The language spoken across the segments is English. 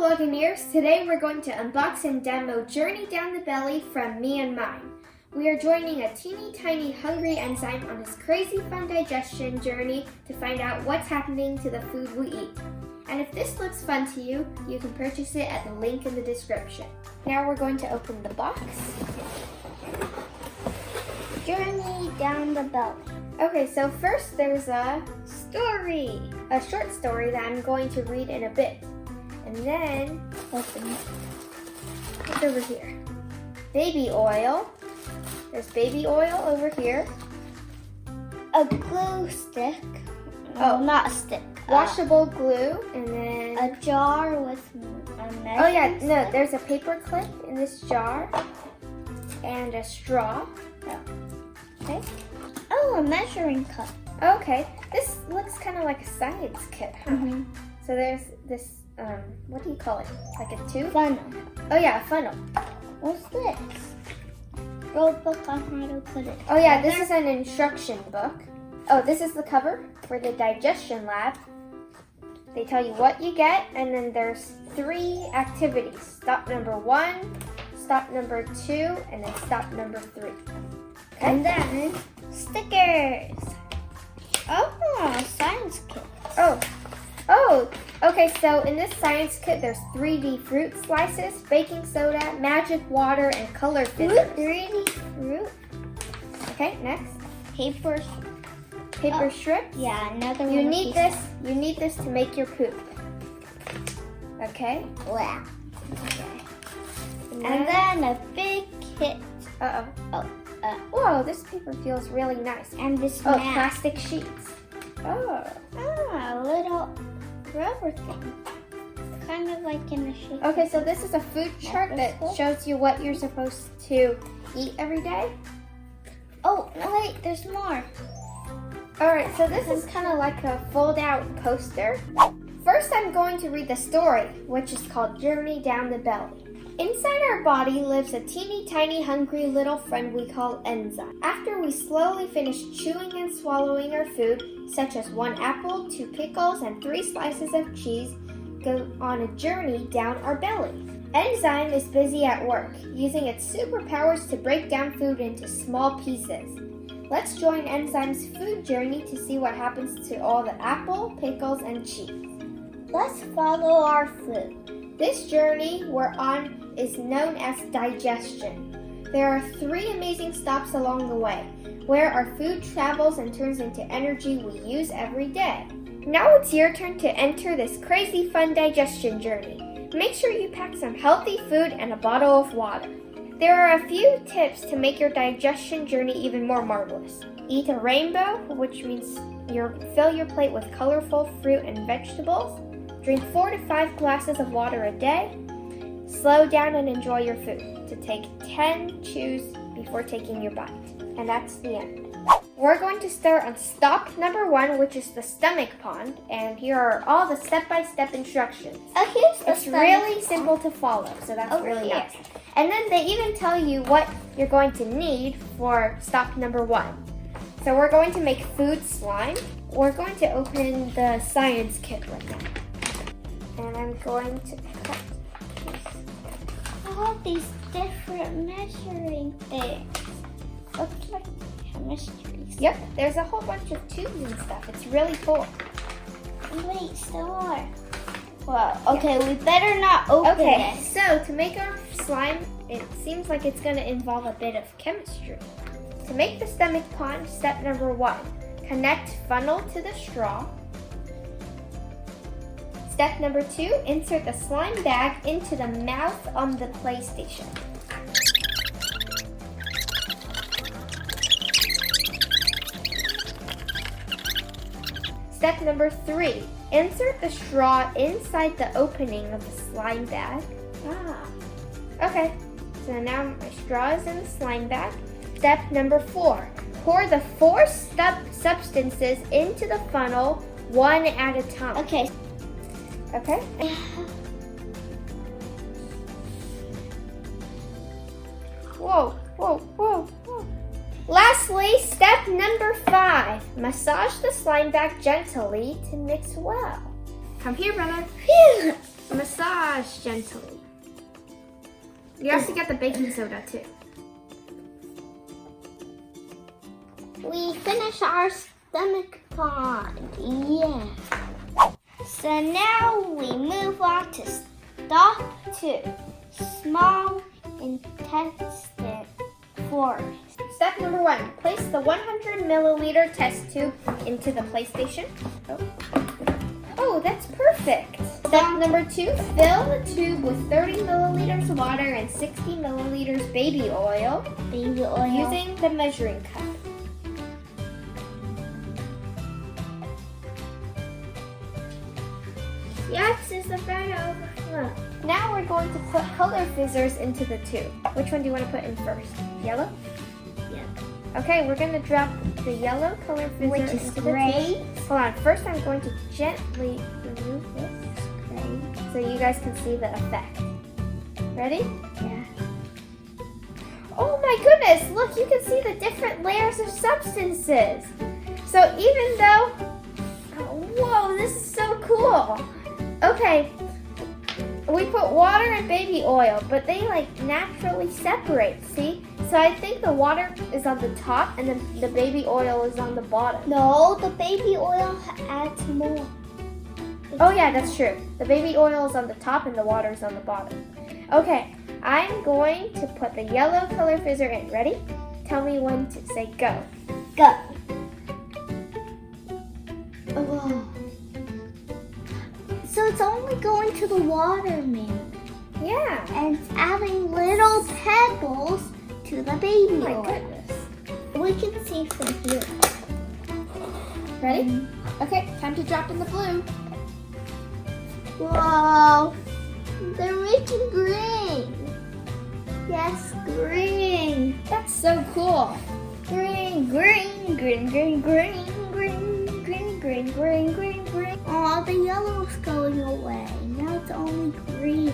Buccaneers. Today we're going to unbox and demo Journey Down the Belly from MEandMine. We are joining a teeny tiny hungry enzyme on his crazy fun digestion journey to find out what's happening to the food we eat. And if this looks fun to you, you can purchase it at the link in the description. Now we're going to open the box. Journey Down the Belly. Okay, so first there's a story, a short story that I'm going to read in a bit. And then, open it. What's over here? Baby oil. There's baby oil over here. A glue stick. Oh, not a stick. Washable glue, and then a jar with a measuring oh yeah, no, stick. there's a paper clip in this jar, and a straw. Oh. Okay. Oh, a measuring cup. Okay, this looks kind of like a science kit, huh? Mm-hmm. So there's this, what do you call it? Like a tube? Funnel. Oh yeah, a funnel. What's this? Road book on how to put it. Oh yeah, this is an instruction book. Oh, this is the cover for the digestion lab. They tell you what you get, and then there's 3 activities. Stop number 1, stop number 2, and then stop number 3. Okay? And then stickers. Oh, science kit. Oh, okay, so in this science kit, there's 3D fruit slices, baking soda, magic water, and color fizzers. 3D fruit. Okay, next. Paper strips. Yeah, another one. You need this to make your poop. Okay? Wow. Okay. And then a big kit. Whoa, this paper feels really nice. And this mat. plastic sheets. A little rubber thing. Kind of like in a shape. Okay, so this is a food chart that shows you what you're supposed to eat every day. Oh, no, wait, there's more. Alright, so this is kind of like a fold-out poster. First, I'm going to read the story, which is called Journey Down the Belly. Inside our body lives a teeny tiny hungry little friend we call enzyme. After we slowly finish chewing and swallowing our food, such as 1 apple, 2 pickles, and 3 slices of cheese, go on a journey down our belly. Enzyme is busy at work, using its superpowers to break down food into small pieces. Let's join Enzyme's food journey to see what happens to all the apple, pickles, and cheese. Let's follow our food. This journey we're on is known as digestion. There are 3 amazing stops along the way, where our food travels and turns into energy we use every day. Now it's your turn to enter this crazy fun digestion journey. Make sure you pack some healthy food and a bottle of water. There are a few tips to make your digestion journey even more marvelous. Eat a rainbow, which means fill your plate with colorful fruit and vegetables. Drink 4 to 5 glasses of water a day. Slow down and enjoy your food. To take 10 chews before taking your bite. And that's the end. We're going to start on stop number 1, which is the stomach pond. And here are all the step-by-step instructions. It's really simple to follow, so that's really nice. And then they even tell you what you're going to need for stop number 1. So we're going to make food slime. We're going to open the science kit right now. And I'm going to cut all these different measuring things. Looks like chemistry. Yep, there's a whole bunch of tubes and stuff. It's really cool. Wait, still more. Well, okay, we better not open it. So to make our slime, it seems like it's going to involve a bit of chemistry. To make the stomach pond, step number 1, connect funnel to the straw. Step number 2, insert the slime bag into the mouth on the PlayStation. Step number 3, insert the straw inside the opening of the slime bag. Okay, so now my straw is in the slime bag. Step number 4, pour the 4 substances into the funnel, 1 at a time. Okay. Whoa. Lastly, step number 5. Massage the slime bag gently to mix well. Come here, brother. Massage. massage gently. You have to get the baking soda too. We finished our stomach pond. Yeah. So now we move on to step 2. Small intestine forest. Step number 1, place the 100 milliliter test tube into the PlayStation. Oh, that's perfect. Step number 2, fill the tube with 30 milliliters of water and 60 milliliters baby oil. Using the measuring cup. Yes, it's about to overflow. Now we're going to put color fizzers into the tube. Which one do you want to put in first? Yellow? Yeah. Okay, we're going to drop the yellow color fizzer Which is into gray. the tube. Hold on, first I'm going to gently remove this gray so you guys can see the effect. Ready? Yeah. Oh my goodness, look, you can see the different layers of substances. So even though, whoa, this is so cool. Okay, we put water and baby oil, but they like naturally separate, see? So I think the water is on the top and then the baby oil is on the bottom. No, the baby oil adds more. Oh yeah, that's true. The baby oil is on the top and the water is on the bottom. Okay, I'm going to put the yellow color fizzer in. Ready? Tell me when to say go. Go. Oh. So it's only going to the water, man. Yeah. And it's adding little pebbles to the baby Oh my oil. goodness. We can see from here. Ready? Okay, time to drop in the blue. Whoa, they're making green. Yes, green. That's so cool. Green, green, green, green, green, green, green, green, green, green, green. Oh, the yellow's going away. Now it's only green.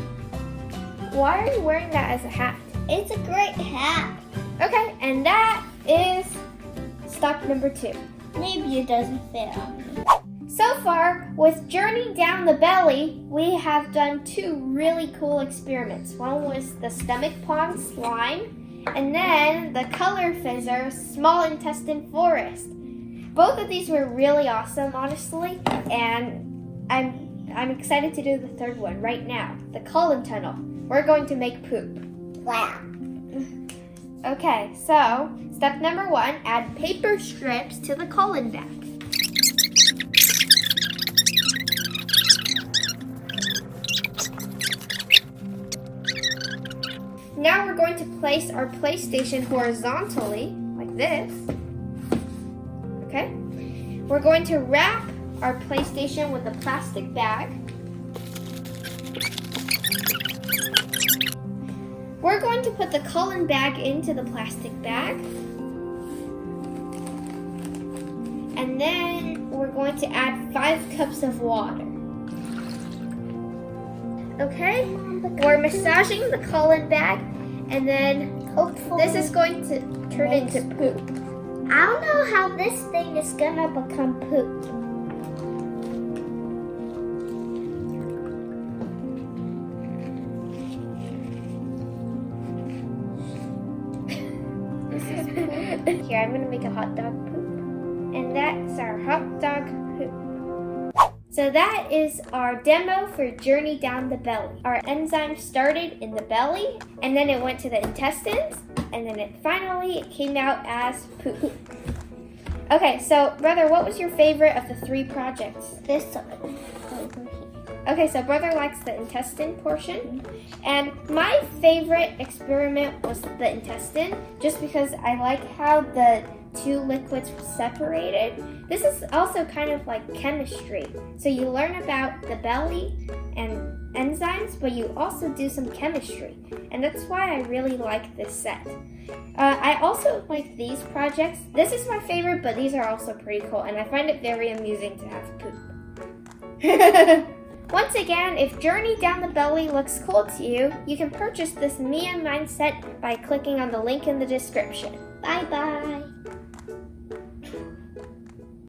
Why are you wearing that as a hat? It's a great hat. Okay, and that is step number 2. Maybe it doesn't fit on me. So far, with Journey Down the Belly, we have done 2 really cool experiments. One was the stomach pond slime, and then the color fizzer small intestine forest. Both of these were really awesome, honestly, and I'm excited to do the third one right now, the colon tunnel. We're going to make poop. Wow. Okay, so step number 1, add paper strips to the colon bag. Now we're going to place our PlayStation horizontally, like this. Okay? We're going to wrap our PlayStation with a plastic bag. We're going to put the colon bag into the plastic bag. And then we're going to add 5 cups of water. Okay? We're massaging the colon bag, and then Hopefully this is going to turn into poop. I don't know how this thing is gonna become poop. Here, I'm gonna make a hot dog poop. And that's our hot dog poop. So that is our demo for Journey Down the Belly. Our enzyme started in the belly, and then it went to the intestines, and then it came out as poop. Okay, so brother, what was your favorite of the 3 projects? This one over here. Okay, so brother likes the intestine portion, and my favorite experiment was the intestine, just because I like how the 2 liquids separated. This is also kind of like chemistry. So you learn about the belly and enzymes, but you also do some chemistry. And that's why I really like this set. I also like these projects. This is my favorite, but these are also pretty cool. And I find it very amusing to have poop. Once again, if Journey Down the Belly looks cool to you, you can purchase this MEandMine set by clicking on the link in the description. Bye-bye.